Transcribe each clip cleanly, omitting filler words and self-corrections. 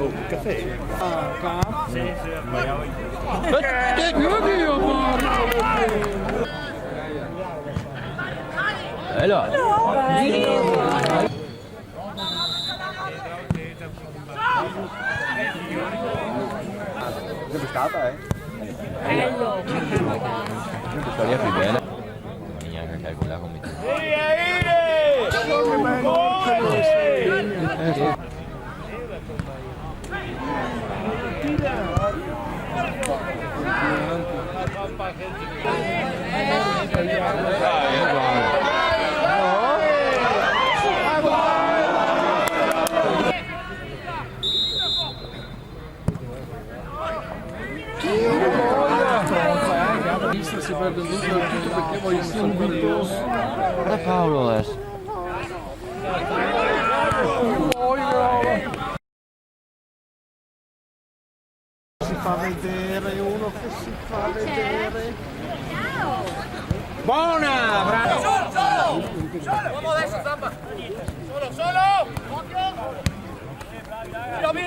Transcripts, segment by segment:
Oh, caffè? Sì, sì. Allora. Dove è stata, Storia più bella. Non neanche calcolare come ti. Si perde tutto perché voglio subito. Guarda Paolo adesso. Si fa vedere uno che si fa vedere. Buona! Bravo! Solo! Vamos adesso, Zampa! Solo! Occhio! Lobi!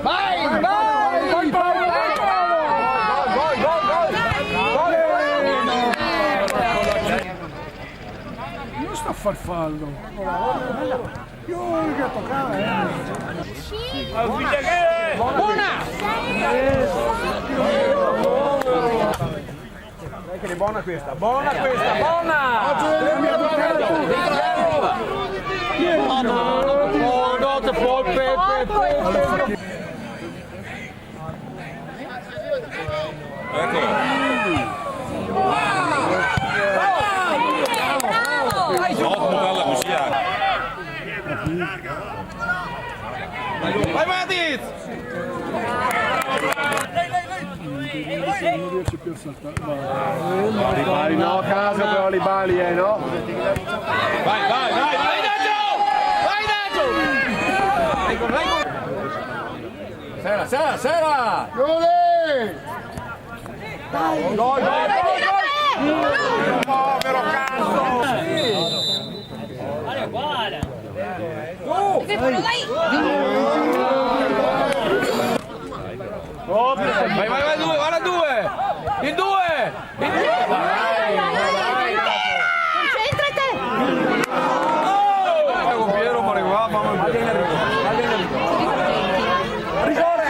Vai! Vai Paolo! Non sta a far fallo. Io che toccare. Buona! Dai che è buona questa, buona! No, te può Pepe. Vai Matic! Non riesce più a saltare. Vai, no, caso però li bali, no? Vai Naggio! Sera! Gol! Povero cazzo! Vai, due, guarda due! Il due! Concentrate! Con Piero, ma qua, mamma mia! Rigore!